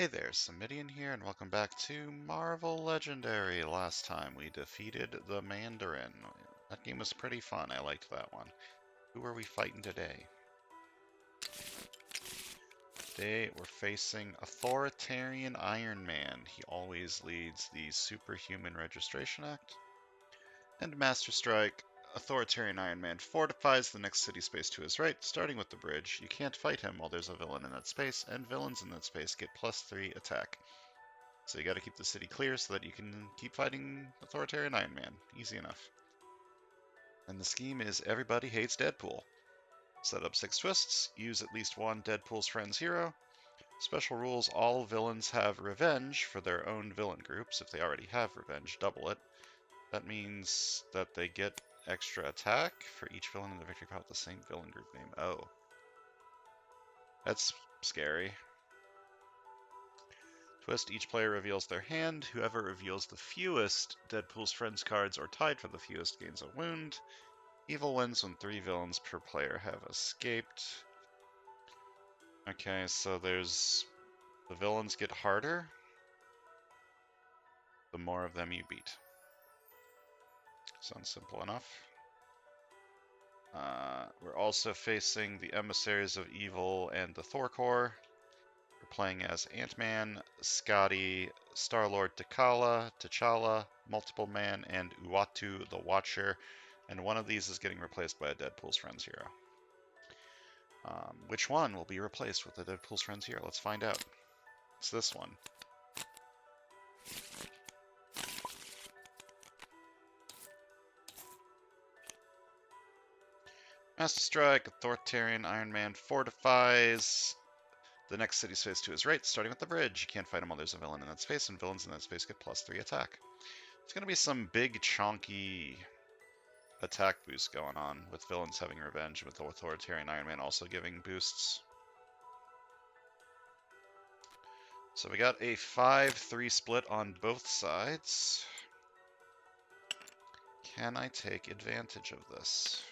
Hey there, Samitian here, and welcome back to Marvel Legendary. Last time we defeated the Mandarin. That game was pretty fun, I liked that one. Who are we fighting today? Today we're facing Authoritarian Iron Man. He always leads the Superhuman Registration Act. And Master Strike, Authoritarian Iron Man fortifies the next city space to his right, starting with the bridge. You can't fight him while there's a villain in that space, and villains in that space get +3 attack. So you gotta keep the city clear so that you can keep fighting Authoritarian Iron Man. Easy enough. And the scheme is everybody hates Deadpool. Set up 6 twists, use at least one Deadpool's Friends hero. Special rules, all villains have revenge for their own villain groups. If they already have revenge, double it. That means that they get extra attack for each villain in the victory pile with the same villain group name. Oh. That's scary. Twist, each player reveals their hand. Whoever reveals the fewest Deadpool's Friends cards or tied for the fewest gains a wound. Evil wins when 3 villains per player have escaped. Okay, so the villains get harder the more of them you beat. Sounds simple enough. We're also facing the Emissaries of Evil and the Thor Corps. We're playing as Ant-Man, Scotty, Star-Lord T'Challa, Multiple Man, and Uatu the Watcher, and one of these is getting replaced by a Deadpool's Friends hero. Which one will be replaced with a Deadpool's Friends hero? Let's find out. It's this one. Master Strike, Authoritarian Iron Man fortifies the next city space to his right, starting with the bridge. You can't fight him while there's a villain in that space, and villains in that space get +3 attack. It's going to be some big, chonky attack boost going on, with villains having revenge, with the Authoritarian Iron Man also giving boosts. So we got a 5-3 split on both sides. Can I take advantage of this?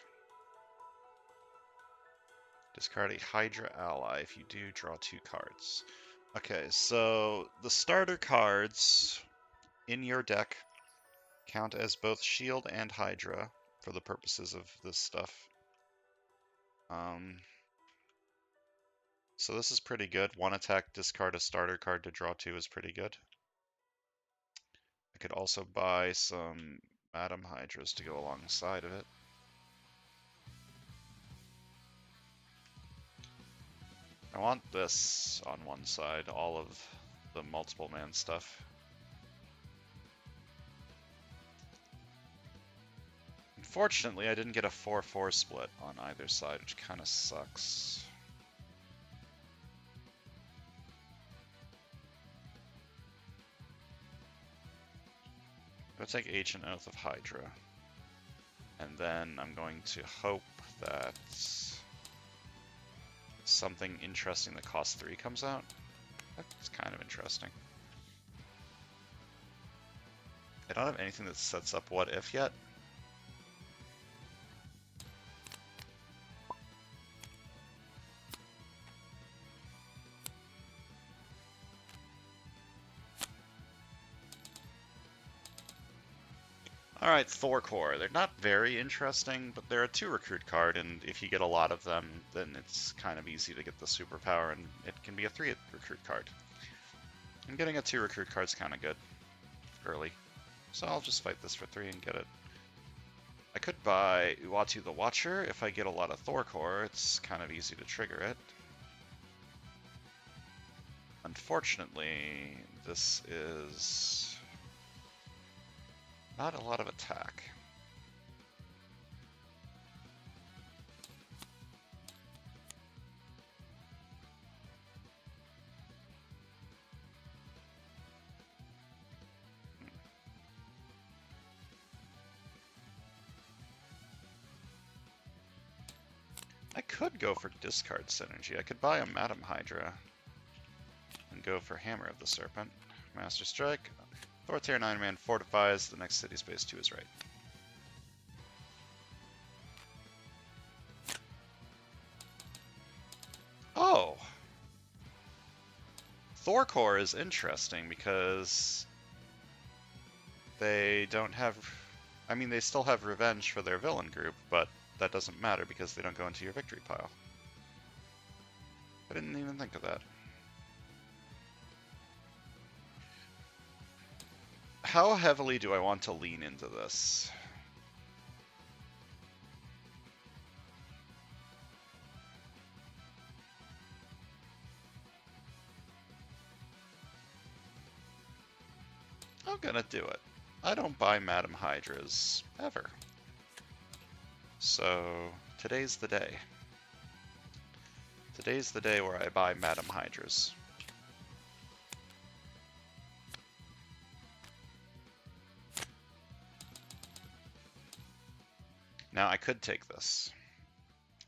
Discard a Hydra ally. If you do, draw 2 cards. Okay, so the starter cards in your deck count as both Shield and Hydra for the purposes of this stuff. So this is pretty good. 1 attack, discard a starter card to draw 2 is pretty good. I could also buy some Madam Hydras to go alongside of it. I want this on one side, all of the multiple man stuff. Unfortunately, I didn't get a 4-4 split on either side, which kind of sucks. I'm going to take Ancient Oath of Hydra. And then I'm going to hope that something interesting that costs 3 comes out. That's kind of interesting. I don't have anything that sets up What If yet. Alright, Thor Corps. They're not very interesting, but they're a 2 recruit card, and if you get a lot of them, then it's kind of easy to get the superpower, and it can be a 3 recruit card. And getting a 2 recruit card's kind of good early. So I'll just fight this for 3 and get it. I could buy Uatu the Watcher. If I get a lot of Thor Corps, it's kind of easy to trigger it. Unfortunately, this is not a lot of attack. I could go for discard synergy. I could buy a Madam Hydra and go for Hammer of the Serpent. Master Strike. Authoritarian Iron Man fortifies the next city space to his right. Oh! Thor Corps is interesting because they don't have... I mean, they still have revenge for their villain group, but that doesn't matter because they don't go into your victory pile. I didn't even think of that. How heavily do I want to lean into this? I'm gonna do it. I don't buy Madam Hydras, ever. So, today's the day. Today's the day where I buy Madam Hydras. Now, I could take this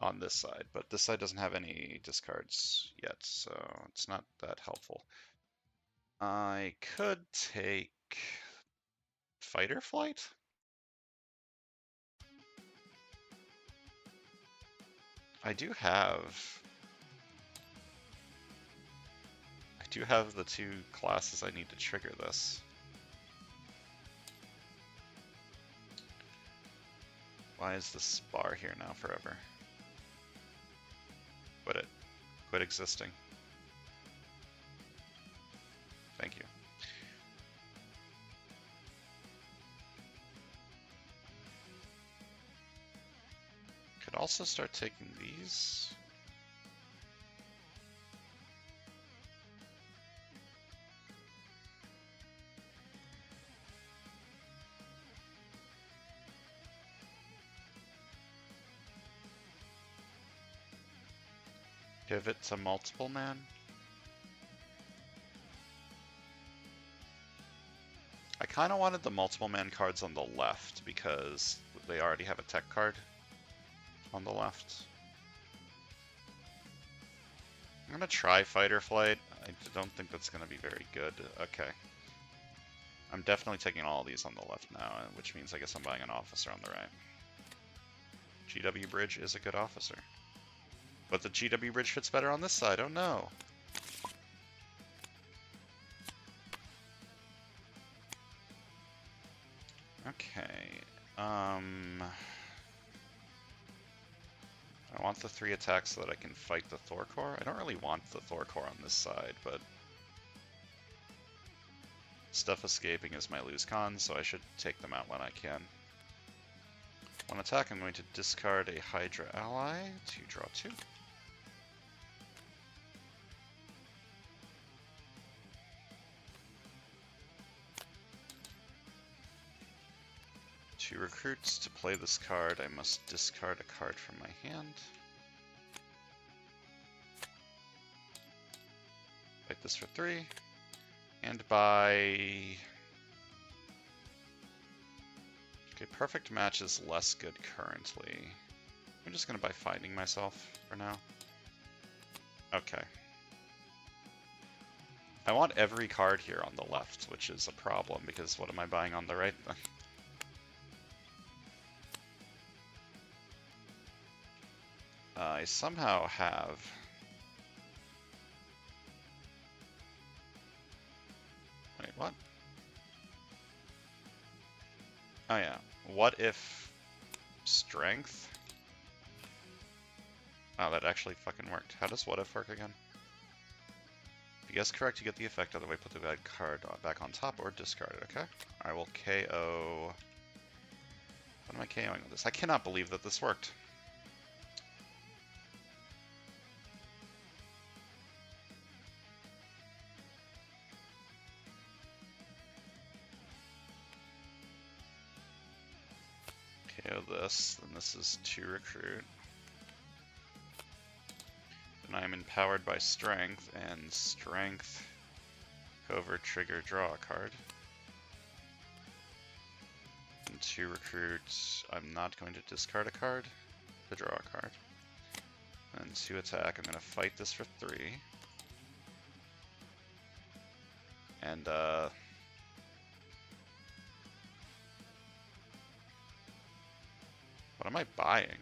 on this side, but this side doesn't have any discards yet, so it's not that helpful. I could take Fight or Flight? I do have the two classes I need to trigger this. Why is this bar here now forever? Quit it. Quit existing. Thank you. Could also start taking these. Pivot to multiple man. I kind of wanted the multiple man cards on the left because they already have a tech card on the left. I'm gonna try Fight or Flight. I don't think that's gonna be very good. Okay. I'm definitely taking all of these on the left now, which means I guess I'm buying an officer on the right. GW Bridge is a good officer. But the GW Bridge fits better on this side, oh no! Okay, I want the 3 attacks so that I can fight the Thor Corps. I don't really want the Thor Corps on this side, but stuff escaping is my lose con, so I should take them out when I can. On attack, I'm going to discard a Hydra ally to draw 2. To recruits, to play this card, I must discard a card from my hand. Fight this for 3. And buy... Okay, perfect match is less good currently. I'm just gonna buy Finding Myself for now. Okay. I want every card here on the left, which is a problem, because what am I buying on the right then? I somehow have... Wait, what? Oh yeah. What if... Strength? Oh, that actually fucking worked. How does what if work again? If you guess correct, you get the effect. Other way, put the bad card back on top or discard it, okay? I will KO... What am I KOing with this? I cannot believe that this worked. KO this, then this is 2 recruit. Then I'm empowered by strength, and strength, covert, trigger, draw a card. And 2 recruit, I'm not going to discard a card to draw a card. And 2 attack, I'm going to fight this for 3. And what am I buying?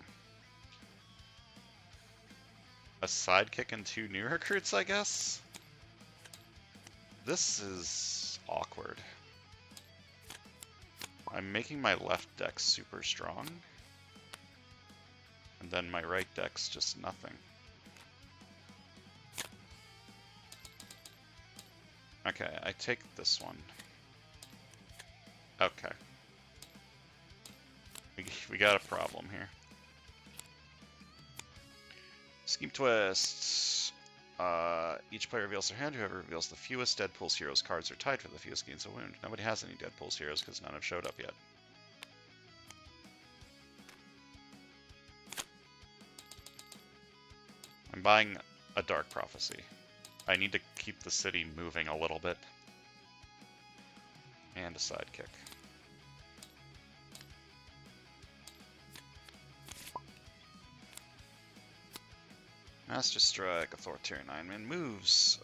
A sidekick and 2 new recruits, I guess? This is awkward. I'm making my left deck super strong, and then my right deck's just nothing. Okay, I take this one. Okay. We got a problem here. Scheme twist. Each player reveals their hand. Whoever reveals the fewest Deadpool's Heroes cards are tied for the fewest gains a wound. Nobody has any Deadpool's Heroes because none have showed up yet. I'm buying a Dark Prophecy. I need to keep the city moving a little bit. And a sidekick. Master Strike, Authoritarian Iron Man moves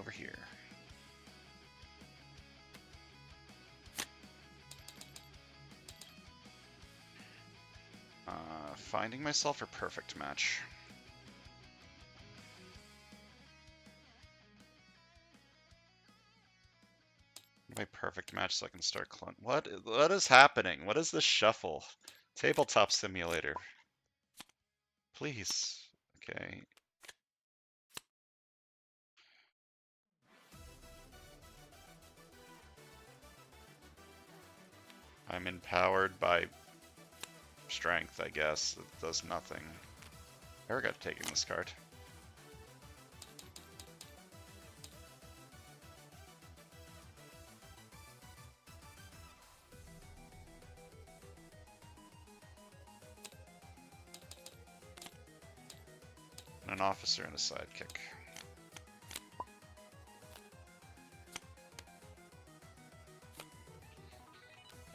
over here. Finding myself a perfect match. My perfect match so I can start clone. What is happening? What is this shuffle? Tabletop Simulator. Please. Okay. I'm empowered by strength, I guess. It does nothing. I regret taking this card. An officer and a sidekick.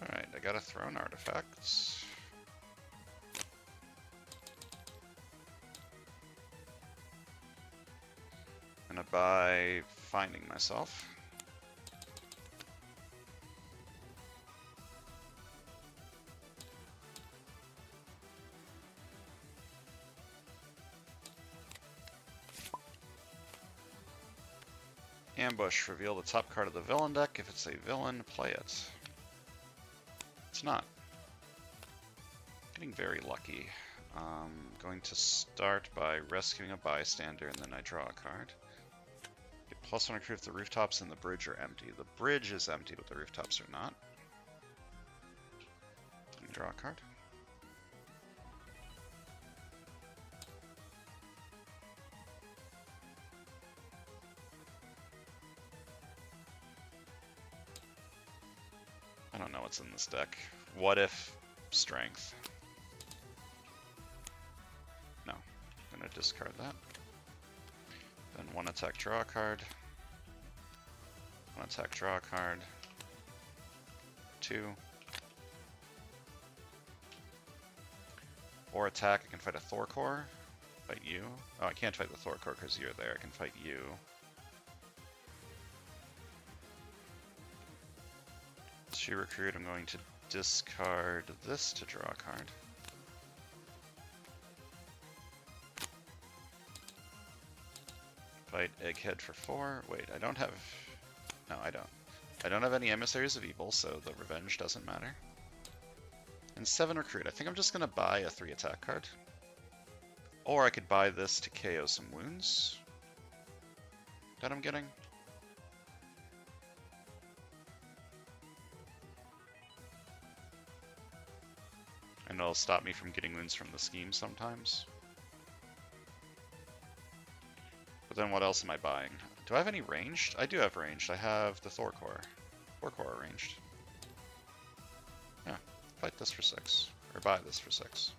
Alright, I got a throne artifact. Gonna buy Finding Myself. Ambush, reveal the top card of the villain deck. If it's a villain, play it. It's not. Getting very lucky. Going to start by rescuing a bystander, and then I draw a card. Get +1 accrue if the rooftops and the bridge are empty. The bridge is empty, but the rooftops are not. Let me draw a card. I don't know what's in this deck. What if strength? No. I'm gonna discard that. Then 1 attack, draw a card. 1 attack, draw a card. 2. Or attack, I can fight a Thorcore. Fight you. Oh, I can't fight the Thorcore because you're there. I can fight you. She recruit, I'm going to discard this to draw a card. Fight Egghead for 4. Wait, I don't have... No, I don't. I don't have any Emissaries of Evil, so the Revenge doesn't matter. And 7 recruit. I think I'm just going to buy a 3 attack card. Or I could buy this to KO some wounds that I'm getting. And it'll stop me from getting wounds from the scheme sometimes. But then what else am I buying? Do I have any ranged? I do have ranged. I have the Thorcore. Thorcore ranged. Yeah, fight this for 6. Or buy this for 6.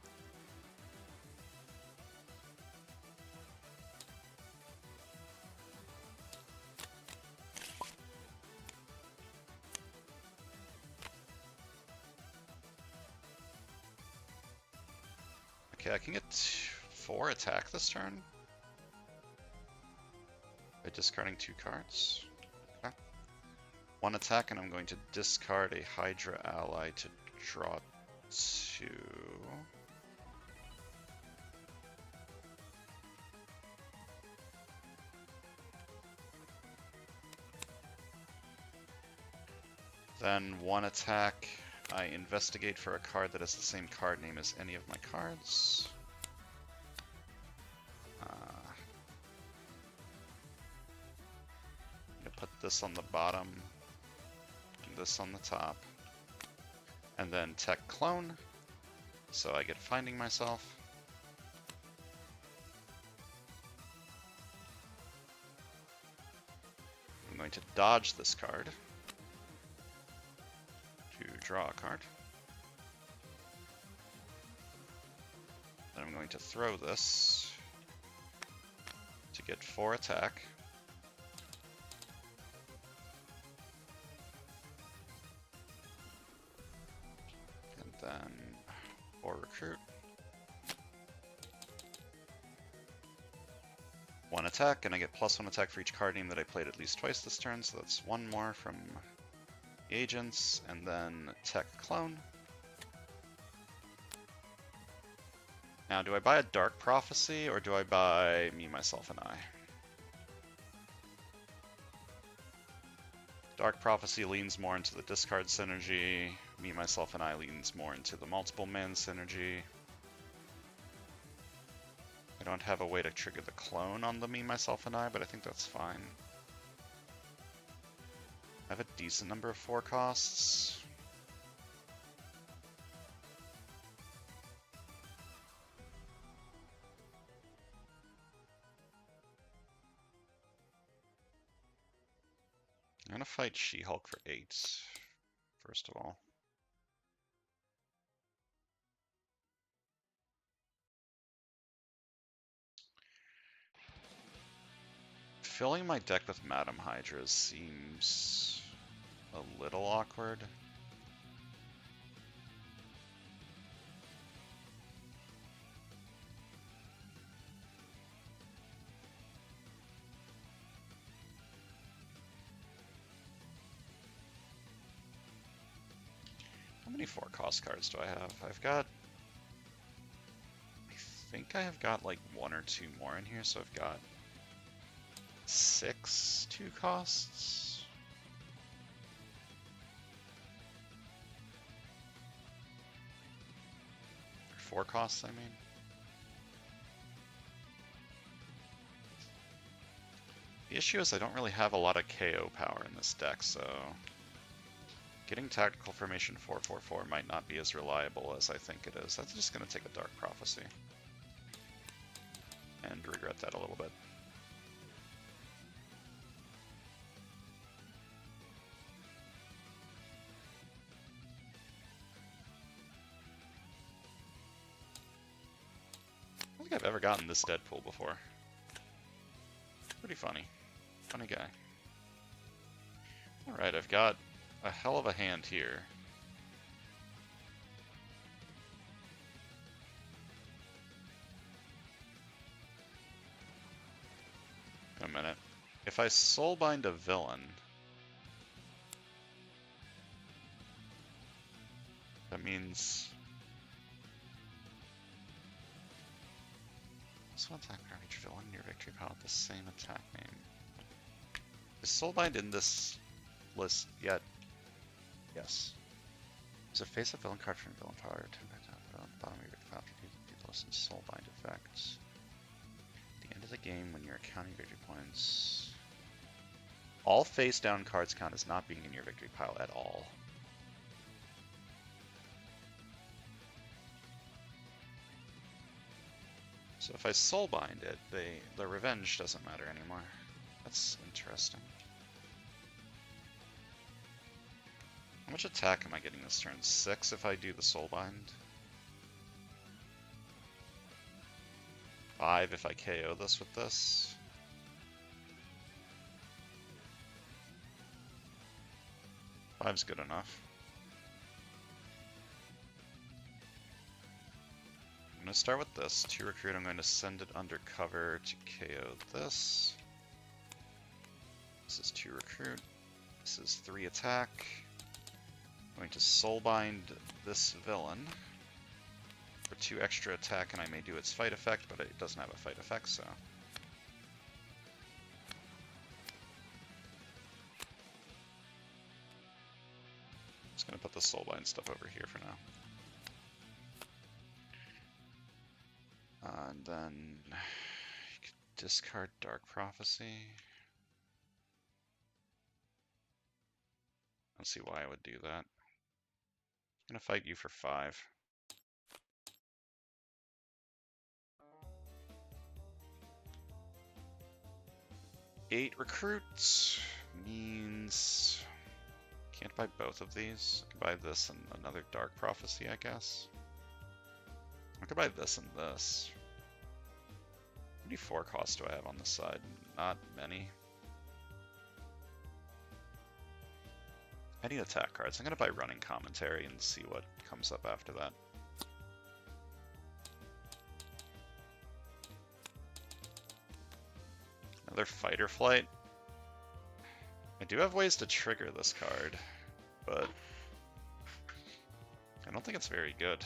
Okay, I can get 4 attack this turn by discarding 2 cards. Okay. 1 attack, and I'm going to discard a Hydra ally to draw 2. Then 1 attack, I investigate for a card that has the same card name as any of my cards. I'm gonna put this on the bottom, and this on the top, and then tech clone, so I get Finding Myself. I'm going to dodge this card to draw a card. Then I'm going to throw this to get 4 attack. And then 4 recruit. 1 attack, and I get +1 attack for each card name that I played at least twice this turn, so that's 1 more from the agents, and then tech clone. Now, do I buy a Dark Prophecy, or do I buy Me, Myself, and I? Dark Prophecy leans more into the discard synergy. Me, Myself, and I leans more into the multiple mana synergy. I don't have a way to trigger the clone on the Me, Myself, and I, but I think that's fine. I have a decent number of 4 costs. I'm gonna fight She-Hulk for 8, first of all. Filling my deck with Madam Hydra seems a little awkward. How many 4-cost cards do I have? I think I have got like 1 or 2 more in here, so I've got 6 2-costs. Or 4 costs, I mean. The issue is I don't really have a lot of KO power in this deck, so getting Tactical Formation 4/4/4 might not be as reliable as I think it is. That's just going to take a Dark Prophecy. And regret that a little bit. I don't think I've ever gotten this Deadpool before. Pretty funny. Funny guy. Alright, I've got a hell of a hand here. Wait a minute. If I soulbind a villain, that means this one attack for each villain in your victory pile with the same attack name. Is soulbind in this list yet? Yes. There's a face-up villain card from villain power. Turn back down, put it on the bottom of your victory pile to do the list in soulbind effects. At the end of the game, when you're counting victory points, all face-down cards count as not being in your victory pile at all. So if I soulbind it, the revenge doesn't matter anymore. That's interesting. How much attack am I getting this turn? 6 if I do the soulbind. 5 if I KO this with this. Five's good enough. I'm going to start with this. 2 recruit, I'm going to send it undercover to KO this. This is 2 recruit. This is 3 attack. I'm going to soulbind this villain for 2 extra attack, and I may do its fight effect, but it doesn't have a fight effect, so. Just gonna put the Soulbind stuff over here for now. And then you could discard Dark Prophecy. I don't see why I would do that. I'm gonna fight you for 5. Eight recruits means can't buy both of these. I can buy this and another Dark Prophecy, I guess. I could buy this and this. How many 4 costs do I have on this side? Not many. I need attack cards. I'm gonna buy Running Commentary and see what comes up after that. Another Fight or Flight. I do have ways to trigger this card, but I don't think it's very good.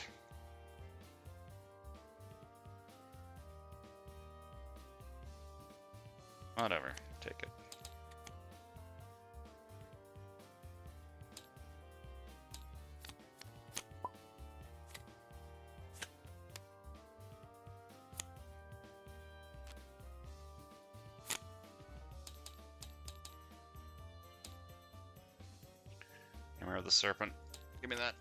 Whatever, take it. Hammer of the Serpent. Give me that.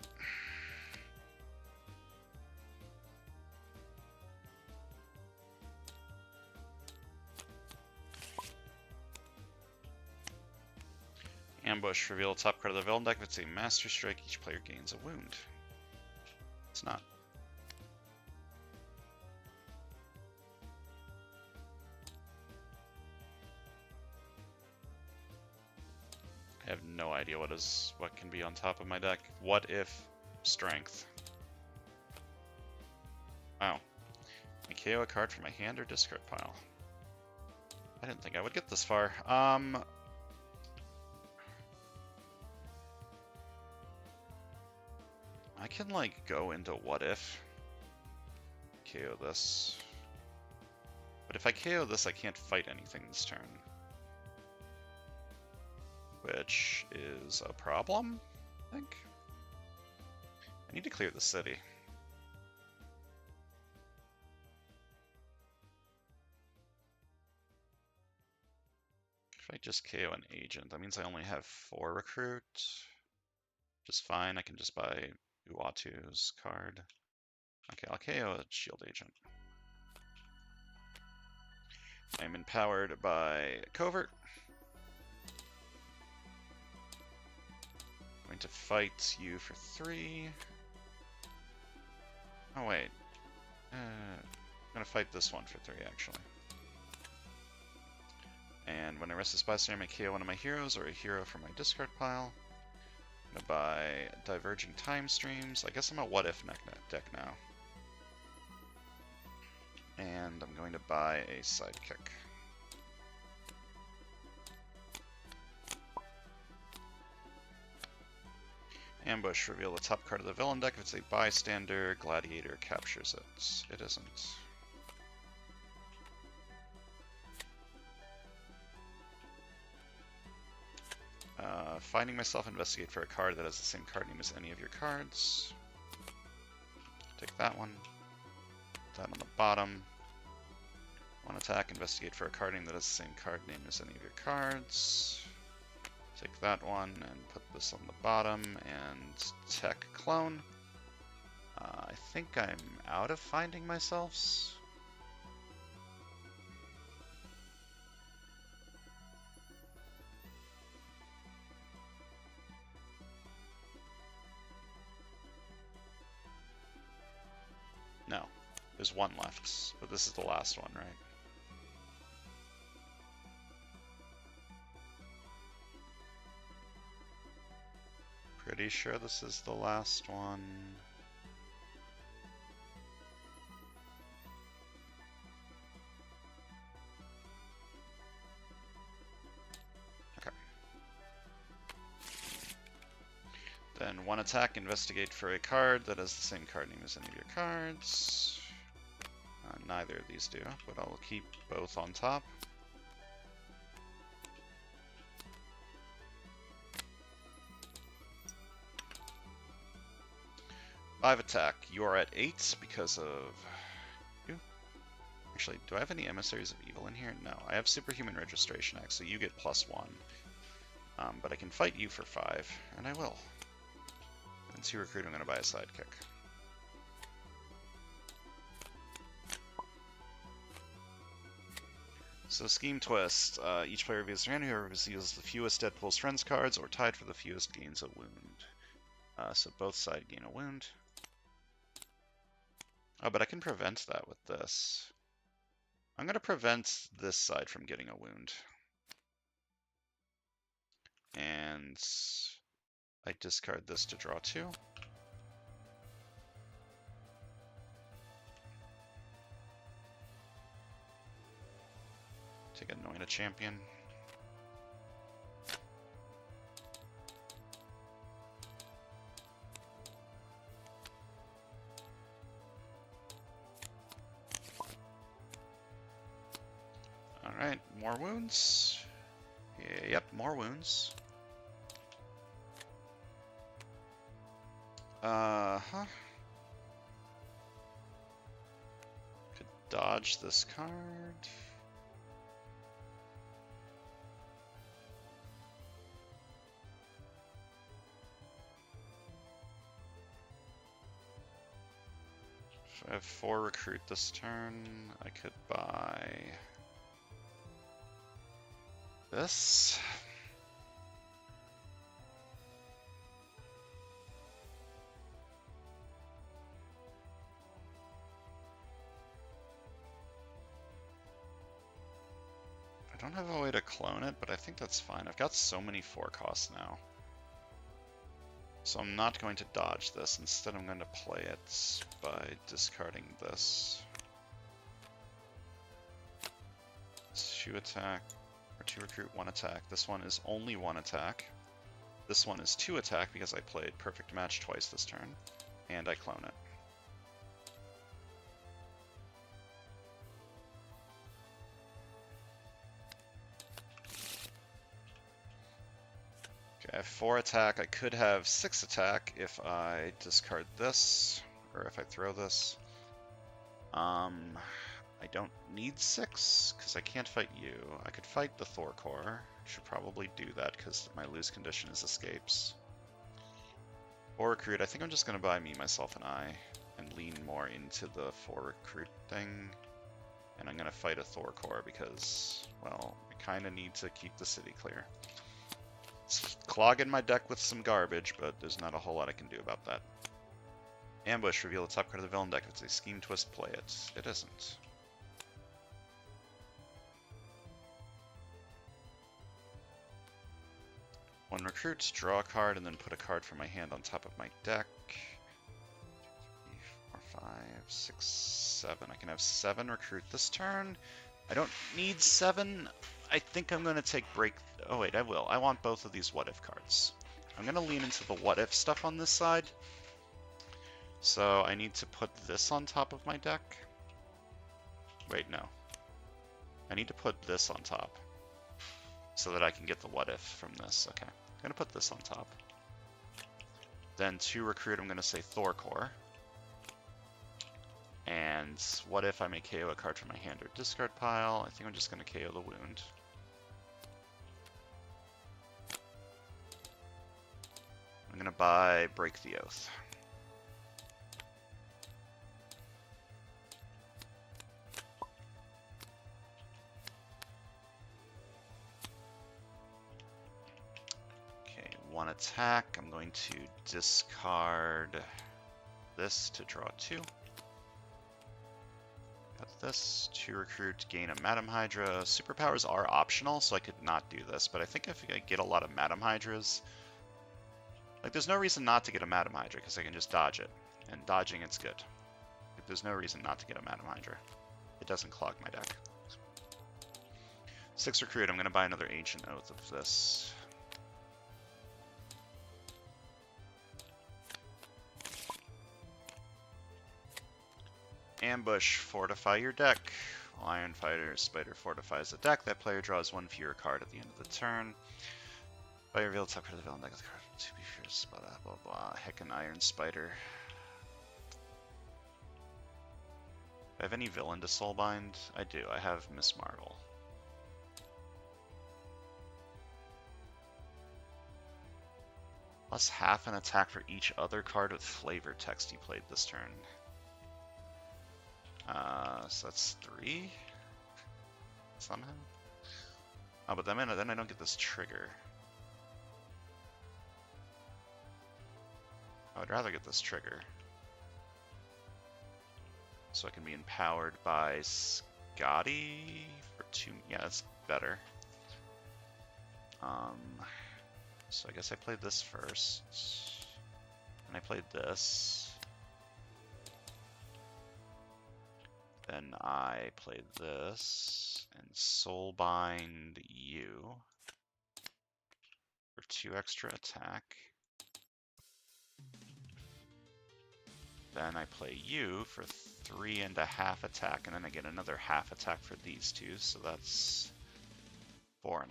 Ambush. Reveal top card of the villain deck. If it's a Master Strike, each player gains a wound. It's not. I have no idea what can be on top of my deck. What if Strength? Wow. I KO a card from my hand or discard pile. I didn't think I would get this far. I can like go into what if, KO this. But if I KO this, I can't fight anything this turn. Which is a problem, I think. I need to clear the city. If I just KO an agent, that means I only have 4 recruit. Just fine, I can just buy Uatu's card. Okay, I'll KO a shield agent. I'm empowered by Covert. I'm going to fight you for 3. Oh wait. I'm going to fight this one for 3 actually. And when I rest this bystander, I may KO one of my heroes or a hero from my discard pile. I'm going to buy Diverging Time Streams. I guess I'm a What If deck now. And I'm going to buy a Sidekick. Ambush. Reveal the top card of the villain deck. If it's a bystander, Gladiator captures it. It isn't. Finding myself, investigate for a card that has the same card name as any of your cards. Take that one. Put that on the bottom. 1 attack, investigate for a card name that has the same card name as any of your cards. Take that one and put this on the bottom and tech clone. I think I'm out of finding myselfs. No, there's 1 left, but this is the last one, right? Pretty sure this is the last one. Okay. Then 1 attack, investigate for a card that has the same card name as any of your cards. Neither of these do, but I'll keep both on top. 5 attack. You are at 8 because of you. Actually, do I have any Emissaries of Evil in here? No. I have Superhuman Registration Act, so you get +1. But I can fight you for 5, and I will. And 2 recruit, I'm going to buy a sidekick. So Scheme Twist. Each player reveals their hand. Whoever reveals the fewest Deadpool's Friends cards or tied for the fewest gains a wound. So both sides gain a wound. Oh, but I can prevent that with this. I'm going to prevent this side from getting a wound. And I discard this to draw 2. Take Anoint a Champion. Alright, more wounds. Yeah, yep, more wounds. Could dodge this card. If I have 4 recruit this turn, I could buy this. I don't have a way to clone it, but I think that's fine. I've got so many 4 costs now. So I'm not going to dodge this. Instead, I'm going to play it by discarding this. 2 attack, or 2 recruit, 1 attack. This one is only 1 attack. This one is 2 attack because I played Perfect Match twice this turn, and I clone it. I have 4 attack. I could have 6 attack if I discard this, or if I throw this. I don't need 6, because I can't fight you. I could fight the Thor Core. Should probably do that, because my lose condition is escapes. Or recruit. I think I'm just going to buy me, myself, and I, and lean more into the 4 recruit thing. And I'm going to fight a Thor Core, because, well, I kind of need to keep the city clear. It's clogging my deck with some garbage, but there's not a whole lot I can do about that. Ambush, reveal the top card of the villain deck. If it's a Scheme Twist, play it. It isn't. One recruit, draw a card, and then put a card from my hand on top of my deck. 3, 4, 5, 6, 7. I can have 7 recruit this turn. I don't need 7. I think I'm going to take break. Oh wait, I will. I want both of these what if cards. I'm going to lean into the what if stuff on this side. So I need to put this on top of my deck. Wait, no. I need to put this on top so that I can get the what if from this. Okay, I'm going to put this on top. Then to recruit, I'm going to say Thor Core. And what if I may KO a card from my hand or discard pile? I think I'm just going to KO the wound. I'm going to buy Break the Oath. Okay, 1 attack. I'm going to discard this to draw 2. Got this. 2 recruit, gain a Madam Hydra. Superpowers are optional, so I could not do this, but I think if I get a lot of Madam Hydras, like, there's no reason not to get a Madam Hydra, because I can just dodge it. And dodging it's good. Like, there's no reason not to get a Madam Hydra. It doesn't clog my deck. 6 recruit, I'm going to buy another Ancient Oath of this. Ambush, fortify your deck. Iron Fighter, Spider fortifies the deck. That player draws 1 fewer card at the end of the turn. By reveal top card of the villain deck of the card to be fierce, blah blah blah. Heck, an Iron Spider. I have any villain to soulbind? I do. I have Miss Marvel. Plus half an attack for each other card with flavor text you played this turn. So that's 3? Somehow? Oh, but then I don't get this trigger. I would rather get this trigger. So I can be empowered by Scotty for 2. Yeah, that's better. So I guess I played this first. And I played this. Then I played this and soulbind you for 2 extra attack. Then I play you for 3.5 attack, and then I get another half attack for these 2, so that's 4.5.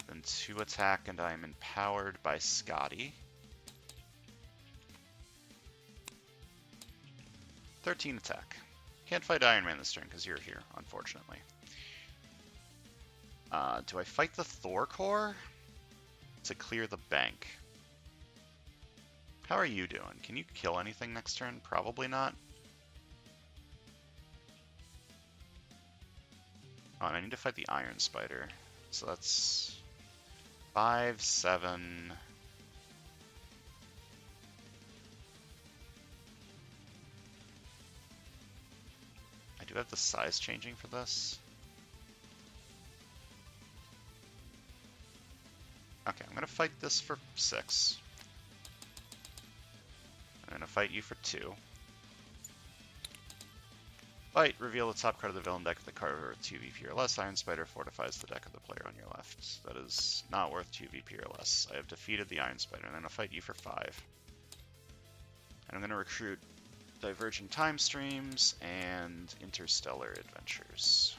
Then 2 attack, and I am empowered by Scotty. 13 attack. Can't fight Iron Man this turn because you're here, unfortunately. Do I fight the Thor core to clear the bank? How are you doing? Can you kill anything next turn? Probably not. Oh, and I need to fight the Iron Spider. So that's 5, 7. I do have the size changing for this. Okay, I'm going to fight this for 6. I'm going to fight you for 2. Fight, reveal the top card of the villain deck of the card with 2 VP or less. Iron Spider fortifies the deck of the player on your left. That is not worth 2 VP or less. I have defeated the Iron Spider, and then I'll fight you for 5. And I'm going to recruit Divergent Time Streams and Interstellar Adventures.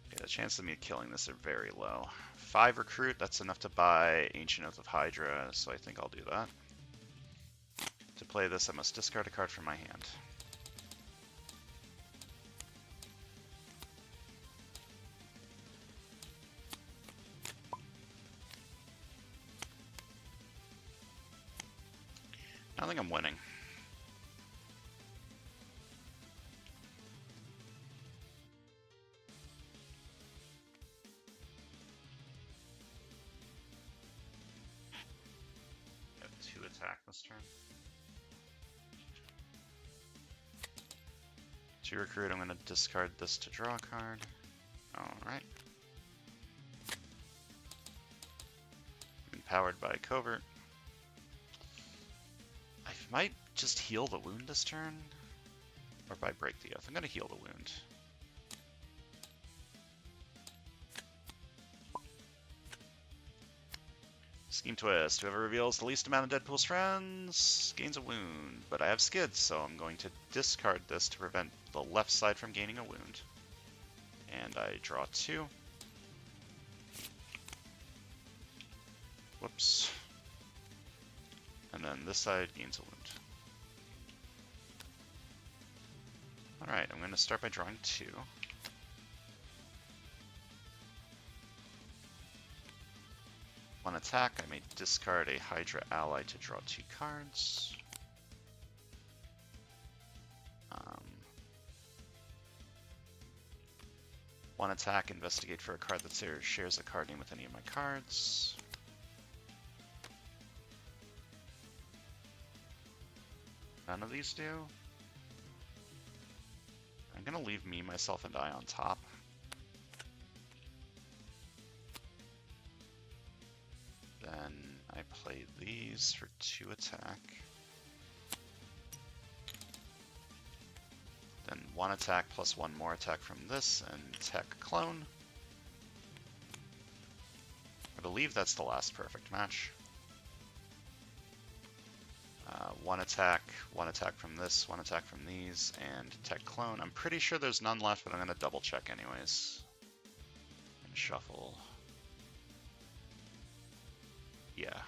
Okay, the chances of me killing this are very low. 5 recruit, that's enough to buy Ancient Oath of Hydra, so I think I'll do that. To play this, I must discard a card from my hand. I think I'm winning. Got 2 attack this turn. 2 recruit, I'm going to discard this to draw a card. Alright. Empowered by Covert. I might just heal the wound this turn. Or by Break the Oath. I'm going to heal the wound. Scheme Twist. Whoever reveals the least amount of Deadpool's friends gains a wound. But I have skids, so I'm going to discard this to prevent the left side from gaining a wound. And I draw 2. Whoops. And then this side gains a wound. Alright, I'm going to start by drawing 2. On attack, I may discard a Hydra ally to draw 2 cards. One attack, investigate for a card that shares a card name with any of my cards. None of these do. I'm gonna leave me, myself, and I on top. Then I play these for 2 attack. Then 1 attack plus 1 more attack from this, and tech clone. I believe that's the last perfect match. 1 attack from this, 1 attack from these, and tech clone. I'm pretty sure there's none left, but I'm going to double check anyways. And shuffle. Yeah.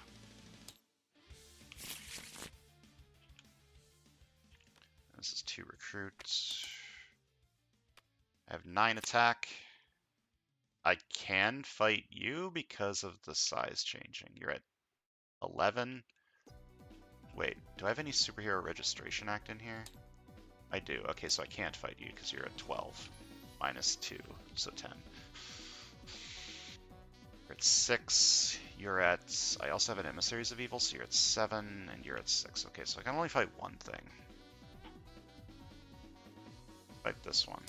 This is 2 recruits. I have 9 attack. I can fight you because of the size changing. You're at 11. Wait, do I have any superhero registration act in here? I do. Okay, so I can't fight you because you're at 12. Minus 2, so 10. You're at 6. You're at... I also have an Emissaries of Evil, so you're at 7, and you're at 6. Okay, so I can only fight one thing. Fight this one.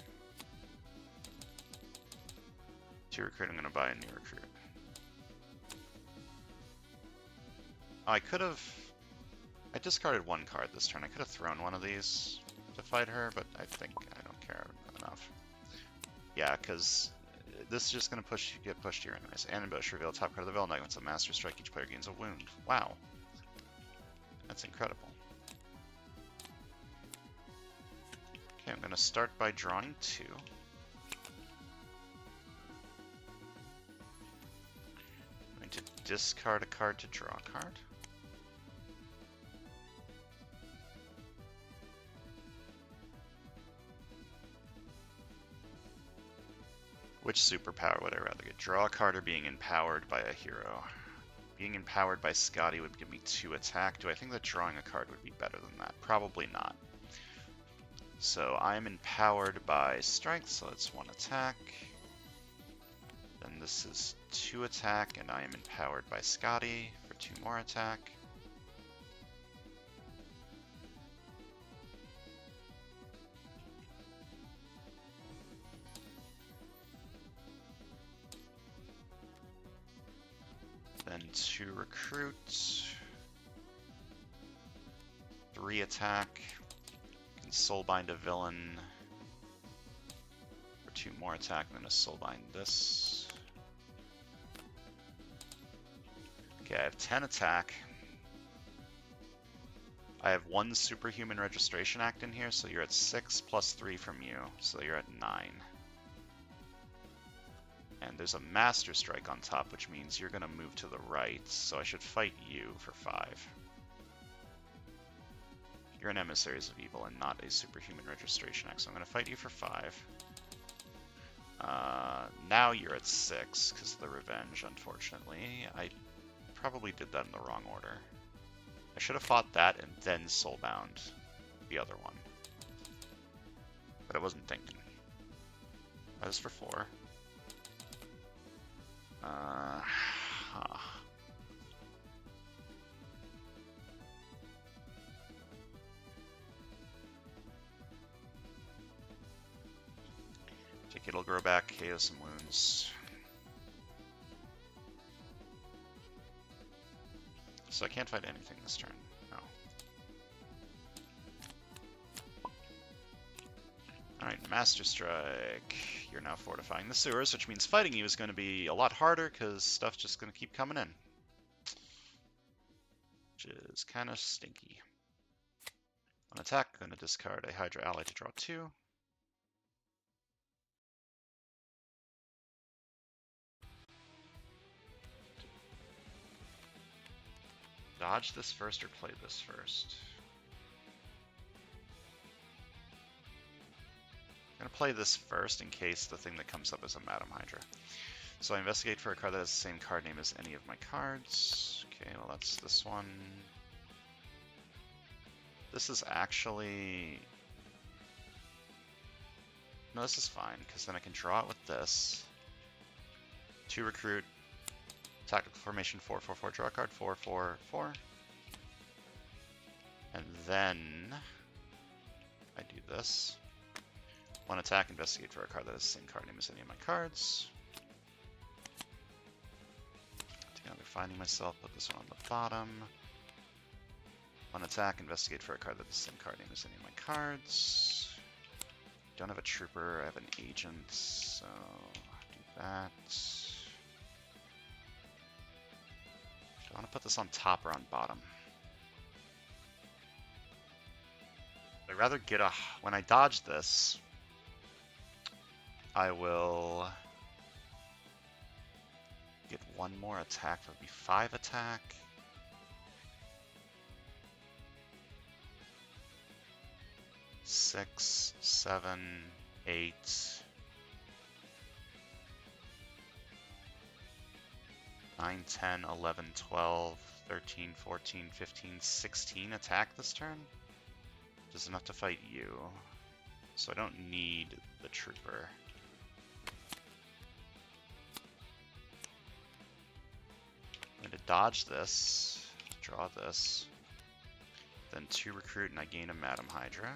2 recruit, I'm going to buy a new recruit. I could have... I discarded 1 card this turn. I could have thrown one of these to fight her, but I think I don't care enough. Yeah, because this is just going to get pushed to your enemies. Ambush, reveal top card of the villain deck. Once a Master Strike, each player gains a wound. Wow. That's incredible. Okay, I'm going to start by drawing 2. I'm going to discard a card to draw a card. Which superpower would I rather get? Draw a card or being empowered by a hero? Being empowered by Scotty would give me 2 attack. Do I think that drawing a card would be better than that? Probably not. So I'm empowered by strength, so it's 1 attack. Then this is 2 attack, and I am empowered by Scotty for 2 more attack. Then 2 recruits. 3 attack. Can soulbind a villain for 2 more attack, and then a soulbind this. Okay, I have 10 attack. I have 1 superhuman registration act in here, so you're at 6 plus 3 from you, so you're at 9. And there's a Master Strike on top, which means you're going to move to the right, so I should fight you for 5. You're an Emissaries of Evil and not a Superhuman Registration Act, so I'm going to fight you for 5. Now you're at 6, because of the revenge, unfortunately. I probably did that in the wrong order. I should have fought that and then soulbound the other one. But I wasn't thinking. That was for 4. Take it'll grow back, KO some wounds. So I can't fight anything this turn. No. Alright, Master Strike. You're now fortifying the sewers, which means fighting you is going to be a lot harder because stuff's just going to keep coming in. Which is kind of stinky. On attack, I'm going to discard a Hydra ally to draw 2. Dodge this first or play this first? I'm going to play this first in case the thing that comes up is a Madam Hydra. So I investigate for a card that has the same card name as any of my cards. Okay, well that's this one. This is actually... No, this is fine, because then I can draw it with this. 2 recruit, tactical formation 4/4/4, draw a card 4/4/4. And then I do this. 1 attack, investigate for a card that has the same card name as any of my cards. Together finding myself, put this one on the bottom. 1 attack, investigate for a card that has the same card name as any of my cards. Don't have a trooper, I have an agent, so do that. Do I want to put this on top or on bottom? I'd rather get a... When I dodge this, I will get one more attack. That would be 5 attack. Six, 7, 8. 9, 10, 11, 12, 13, 14, 15, 16 attack this turn. Just enough to fight you. So I don't need the trooper. I'm going to dodge this, draw this, then 2 recruit and I gain a Madam Hydra.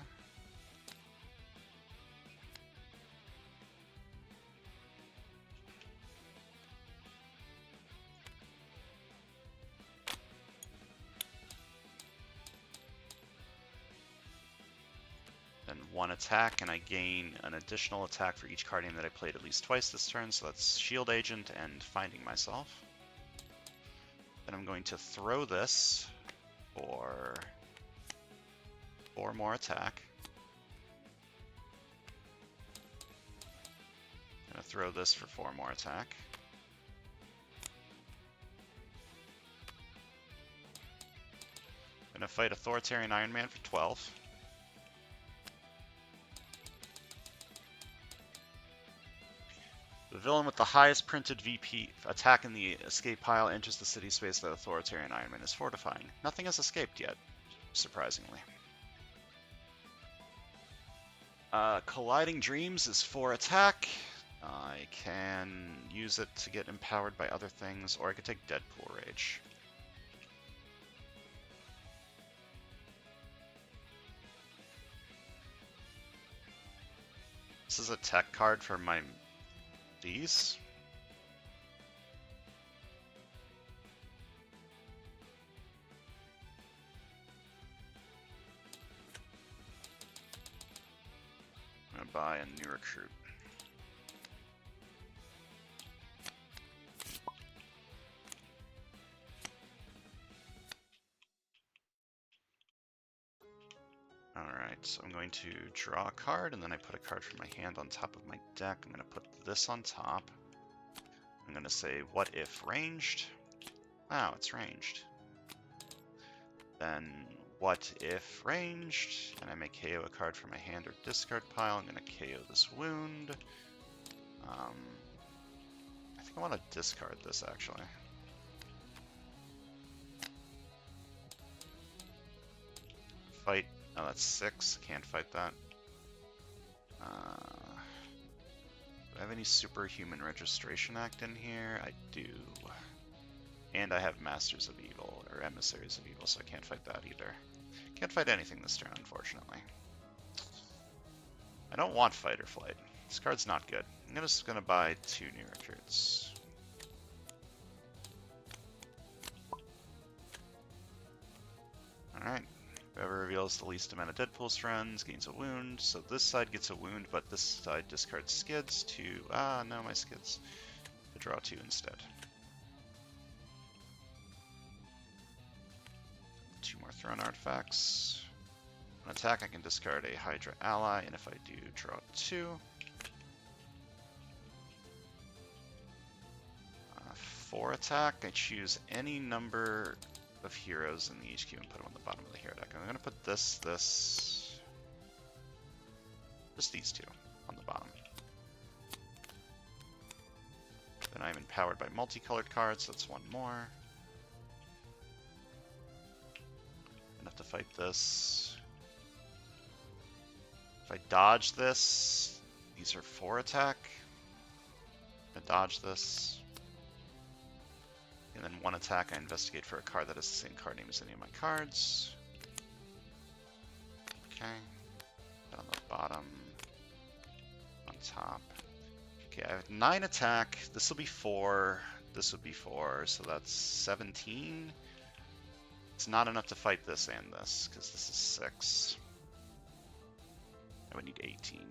Then 1 attack, and I gain an additional attack for each card name that I played at least twice this turn, so that's Shield Agent and Finding Myself. Then I'm going to throw this for 4 more attack. I'm going to throw this for 4 more attack. I'm going to fight Authoritarian Iron Man for 12. The villain with the highest printed VP attack in the escape pile enters the city space that Authoritarian Iron Man is fortifying. Nothing has escaped yet, surprisingly. Colliding Dreams is 4 attack. I can use it to get empowered by other things, or I could take Deadpool Rage. This is a tech card for my these. I'm gonna buy a new recruit. Alright, so I'm going to draw a card, and then I put a card from my hand on top of my deck. I'm going to put this on top. I'm going to say, what if ranged? Wow, it's ranged. Then, what if ranged? And I may KO a card from my hand or discard pile. I'm going to KO this wound. I think I want to discard this, actually. Fight. Oh, that's 6. Can't fight that. Do I have any Superhuman Registration Act in here? I do. And I have Masters of Evil, or Emissaries of Evil, so I can't fight that either. Can't fight anything this turn, unfortunately. I don't want Fight or Flight. This card's not good. I'm just going to buy 2 new recruits. Alright. Whoever reveals the least amount of Deadpool's friends gains a wound. So this side gets a wound, but this side discards skids to... no, my skids. To draw 2 instead. 2 more thrown artifacts. On attack, I can discard a Hydra ally, and if I do, draw 2. 4 attack, I choose any number of heroes in the HQ and put them on the bottom of the hero deck. I'm going to put just these 2 on the bottom. Then I'm empowered by multicolored cards, so that's 1 more. Enough to fight this. If I dodge this, these are 4 attack. I dodge this. And then 1 attack, I investigate for a card that has the same card name as any of my cards. Okay. Then on the bottom, on top. Okay, I have 9 attack. This will be 4. This would be 4, so that's 17. It's not enough to fight this and this, because this is 6. I would need 18.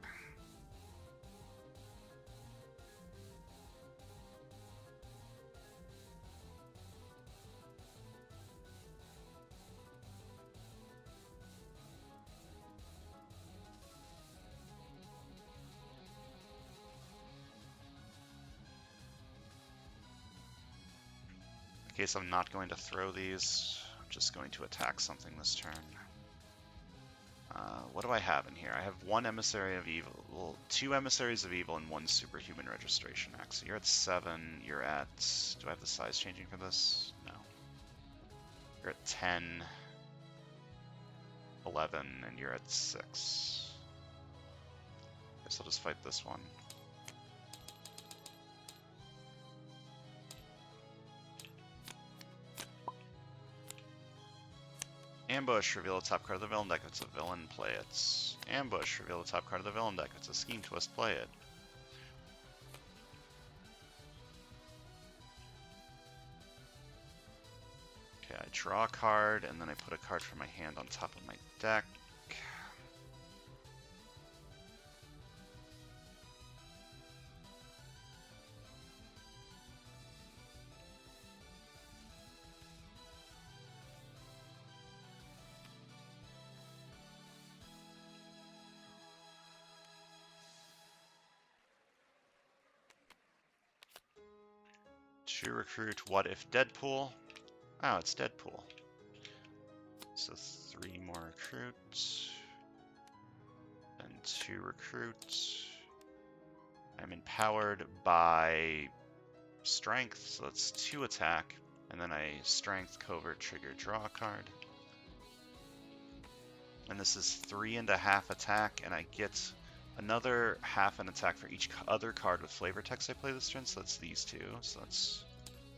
case I'm not going to throw these, I'm just going to attack something this turn. What do I have in here? I have one Emissary of Evil, well, 2 Emissaries of Evil and 1 Superhuman Registration Act. So you're at 7, you're at... Do I have the size changing for this? No. You're at 10, 11, and you're at 6. Guess I'll just fight this one. Ambush, reveal the top card of the villain deck if it's a villain, play it. Ambush, reveal the top card of the villain deck if it's a scheme twist, play it. Okay, I draw a card, and then I put a card from my hand on top of my deck. To recruit What If Deadpool. Oh, it's Deadpool. So 3 more recruits. And 2 recruits. I'm empowered by Strength, so that's 2 attack. And then I Strength, Covert, Trigger, draw a card. And this is 3.5 attack, and I get another half an attack for each other card with flavor text I play this turn, so that's these 2. So that's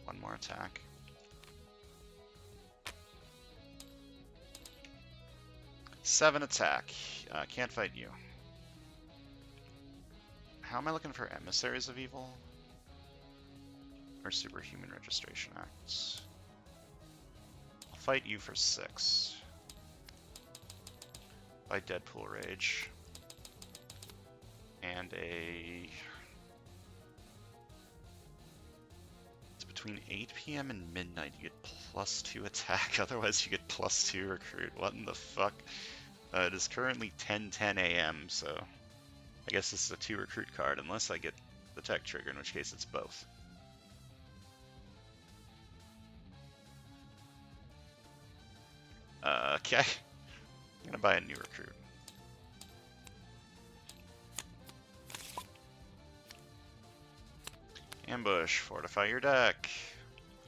1 more attack. Seven attack. Can't fight you. How am I looking for Emissaries of Evil? Or Superhuman Registration Acts? I'll fight you for 6. By Deadpool Rage. And a... It's between 8 p.m. and midnight. You get +2 attack, otherwise you get +2 recruit. What in the fuck? It is currently 10:10 a.m., so I guess this is a 2 recruit card, unless I get the tech trigger, in which case it's both. Okay. I'm gonna buy a new recruit. Ambush, fortify your deck.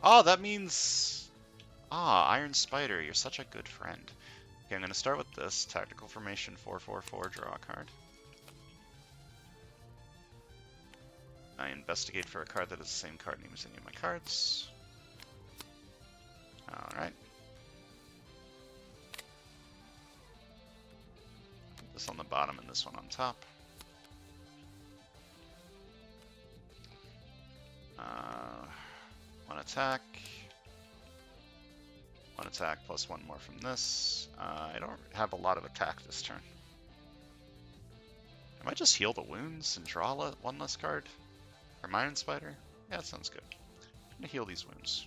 Oh, that means... Ah, Iron Spider, you're such a good friend. Okay, I'm gonna start with this. Tactical Formation 4/4/4, draw a card. I investigate for a card that has the same card name as any of my cards. Alright. This on the bottom and this one on top. One attack. 1 attack plus 1 more from this. I don't have a lot of attack this turn. I might just heal the wounds and draw 1 less card. Or Iron Spider? Yeah, that sounds good. I'm gonna heal these wounds.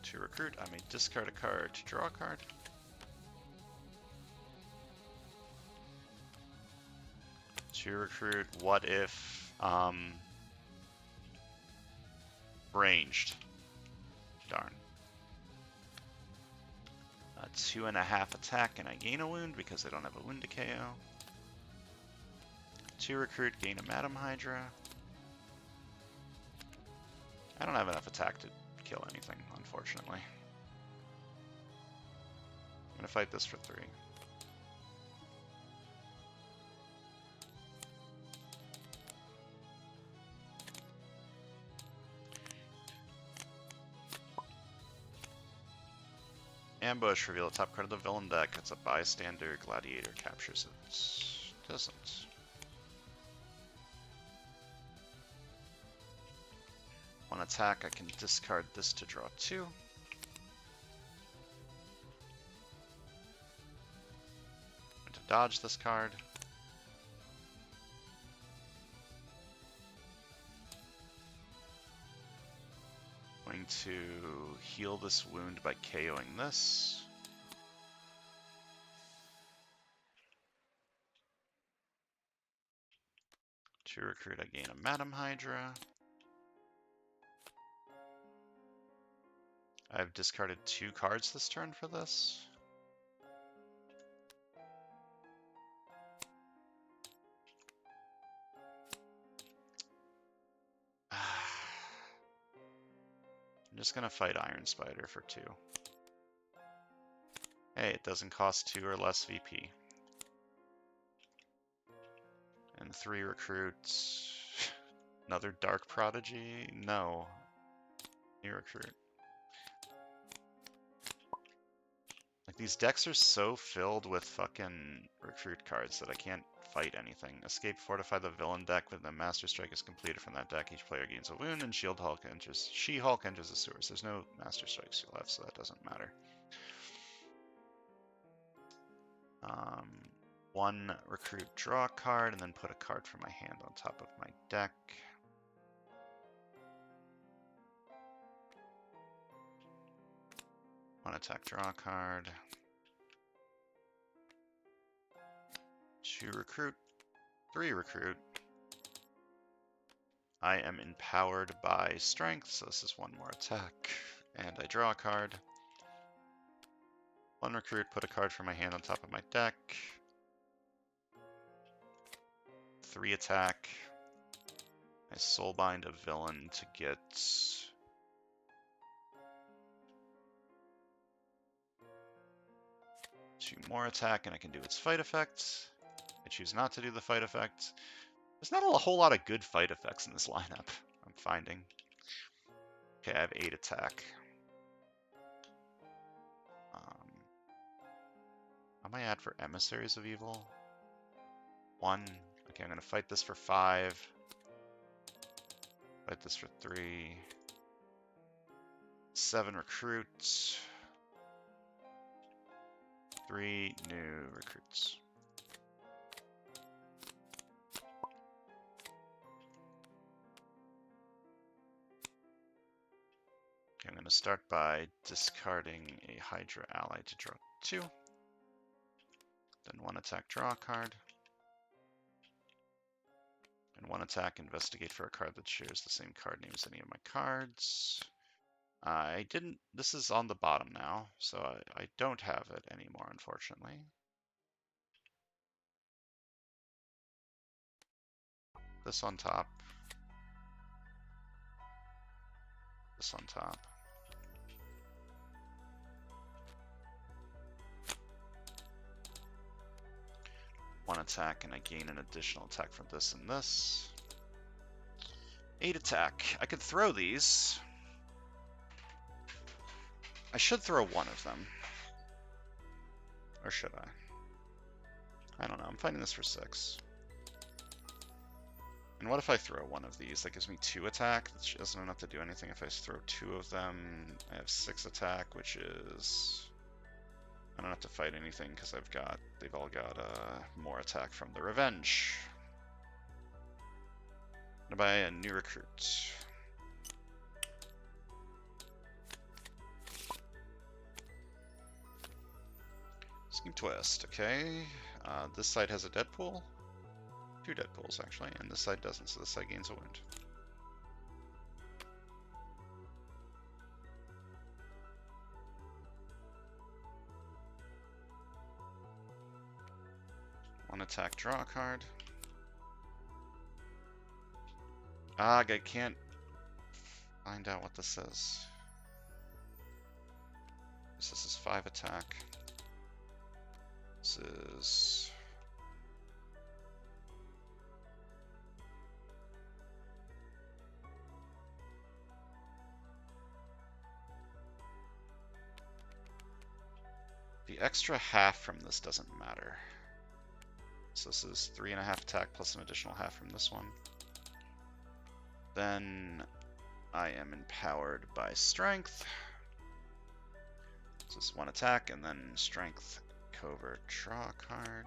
To recruit, I may discard a card to draw a card. To recruit, what if ranged? Darn. 2.5 attack and I gain a wound because I don't have a wound to KO. To recruit, gain a Madam Hydra. I don't have enough attack to kill anything, unfortunately. I'm gonna fight this for 3. Ambush, reveal the top card of the villain deck. It's a bystander, gladiator captures it. Doesn't. One attack, I can discard this to draw 2. I'm going to dodge this card. Going to heal this wound by KOing this. To recruit, I gain a Madam Hydra. I've discarded 2 cards this turn for this. I'm just gonna fight Iron Spider for 2. Hey, it doesn't cost 2 or less VP. And 3 recruits. Another Dark Prodigy? No. New recruit. Like, these decks are so filled with fucking recruit cards that I can't fight anything. Escape, fortify the villain deck when the Master Strike is completed from that deck. Each player gains a wound, and She-Hulk enters the sewers. There's no Master Strikes left, so that doesn't matter. 1 recruit, draw a card, and then put a card from my hand on top of my deck. One attack, draw a card. 2 recruit, 3 recruit. I am empowered by strength, so this is 1 more attack. And I draw a card. 1 recruit, put a card from my hand on top of my deck. 3 attack. I soulbind a villain to get 2 more attack, and I can do its fight effect. I choose not to do the fight effect. There's not a whole lot of good fight effects in this lineup, I'm finding. Okay, I have 8 attack. How am I at for Emissaries of Evil? 1. Okay, I'm going to fight this for 5. Fight this for 3. 7 recruits. 3 new recruits. Okay, I'm going to start by discarding a Hydra ally to draw 2. Then 1 attack, draw a card. And 1 attack, investigate for a card that shares the same card name as any of my cards. This is on the bottom now, so I don't have it anymore, unfortunately. This on top. This on top. One attack, and I gain an additional attack from this and this. 8 attack. I could throw these. I should throw 1 of them. Or should I? I don't know. I'm fighting this for 6. And what if I throw 1 of these? That gives me 2 attack. That doesn't enough to do anything. If I throw 2 of them, I have 6 attack, which is... I don't have to fight anything because they've all got more attack from the revenge. I'm gonna buy a new recruit. Scheme twist, okay. This side has a Deadpool. 2 Deadpools actually, and this side doesn't, so this side gains a wound. One attack, draw a card. I can't find out what this says. This is 5 attack. This is... The extra half from this doesn't matter. So this is 3.5 attack plus an additional half from this one. Then I am empowered by strength. So this is 1 attack, and then strength, covert, draw a card.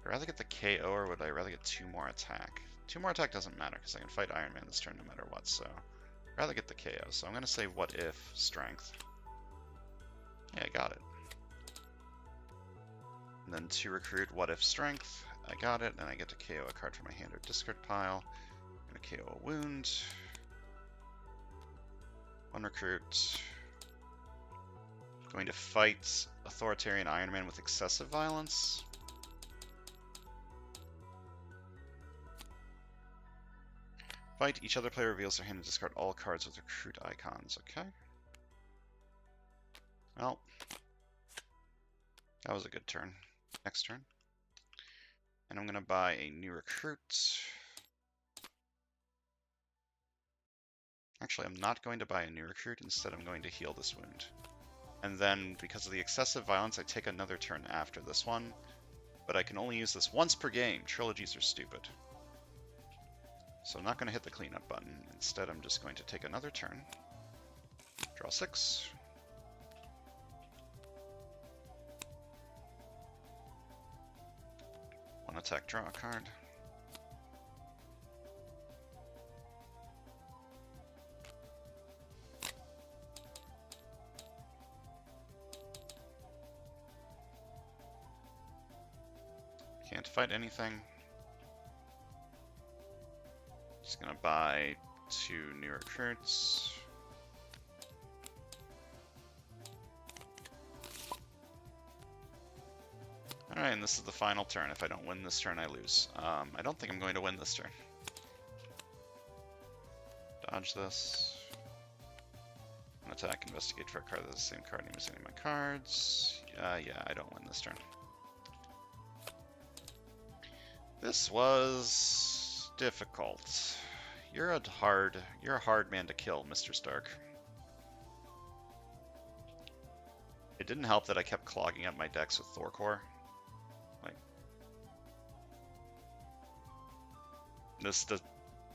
I rather get the KO or would I rather get 2 more attack? 2 more attack doesn't matter because I can fight Iron Man this turn no matter what, so I'd rather get the KO. So I'm going to say what if strength. Yeah, I got it. And then to recruit what if strength, I got it, and I get to KO a card from my hand or discard pile. I'm going to KO a wound. 1 recruit. Going to fight Authoritarian Iron Man with excessive violence. Fight, each other player reveals their hand and discard all cards with recruit icons. Okay. Well, that was a good turn. Next turn. And I'm going to buy a new recruit. Actually, I'm not going to buy a new recruit. Instead, I'm going to heal this wound. And then, because of the excessive violence, I take another turn after this one. But I can only use this once per game. Trilogies are stupid. So I'm not going to hit the cleanup button. Instead, I'm just going to take another turn. Draw 6. One attack, draw a card. Can't fight anything. Just gonna buy 2 new recruits. Alright, and this is the final turn. If I don't win this turn, I lose. I don't think I'm going to win this turn. Dodge this. Attack, investigate for a card that's the same card name as any of my cards. Yeah, I don't win this turn. This was difficult. You're a hard man to kill, Mr. Stark. It didn't help that I kept clogging up my decks with Thorcore. Like,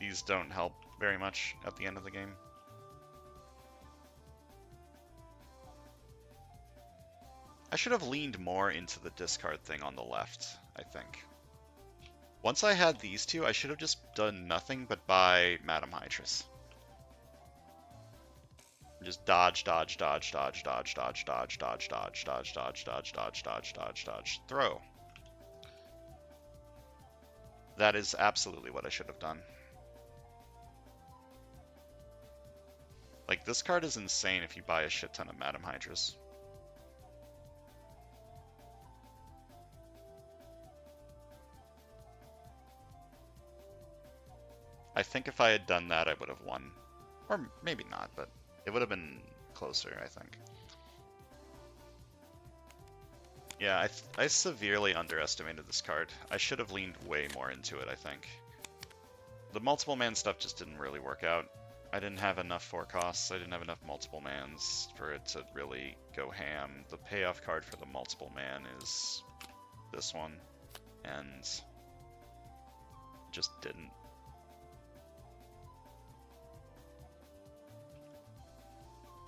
these don't help very much at the end of the game. I should have leaned more into the discard thing on the left, I think. Once I had these two, I should have just done nothing but buy Madam Hydrus. Just dodge, dodge, dodge, dodge, dodge, dodge, dodge, dodge, dodge, dodge, dodge, dodge, dodge, dodge, dodge, dodge, throw. That is absolutely what I should have done. Like, this card is insane if you buy a shit ton of Madam Hydrus. I think if I had done that, I would have won. Or maybe not, but it would have been closer, I think. Yeah, I severely underestimated this card. I should have leaned way more into it, I think. The multiple man stuff just didn't really work out. I didn't have enough 4 costs, I didn't have enough multiple mans for it to really go ham. The payoff card for the multiple man is this one, and just didn't.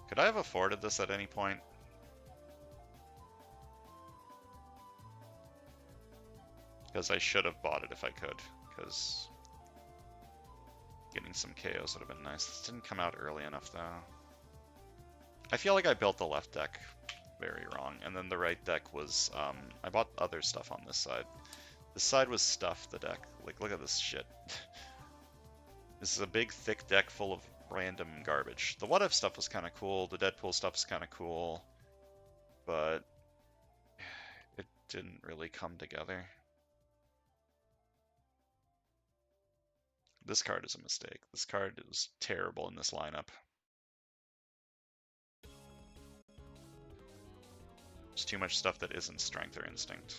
Could I have afforded this at any point? Because I should have bought it if I could, because getting some KOs would have been nice. This didn't come out early enough, though. I feel like I built the left deck very wrong, and then the right deck was, I bought other stuff on this side. This side was stuff, the deck. Like, look at this shit. This is a big, thick deck full of random garbage. The What If stuff was kind of cool, the Deadpool stuff was kind of cool, but it didn't really come together. This card is a mistake. This card is terrible in this lineup. There's too much stuff that isn't Strength or Instinct.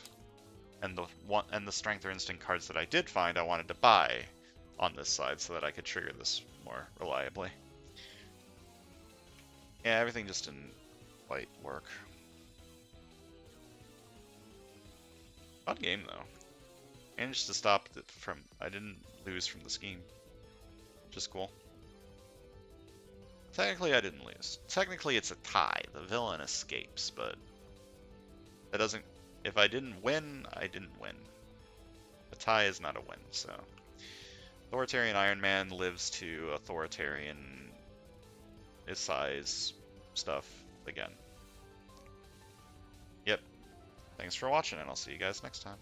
And the Strength or Instinct cards that I did find I wanted to buy on this side so that I could trigger this more reliably. Yeah, everything just didn't quite work. Fun game though. Managed to stop it from, I didn't lose from the scheme. Just cool. Technically I didn't lose. Technically it's a tie. The villain escapes, but that doesn't, if I didn't win, I didn't win. A tie is not a win, so. Authoritarian Iron Man lives to Authoritarian size stuff again. Yep. Thanks for watching, and I'll see you guys next time.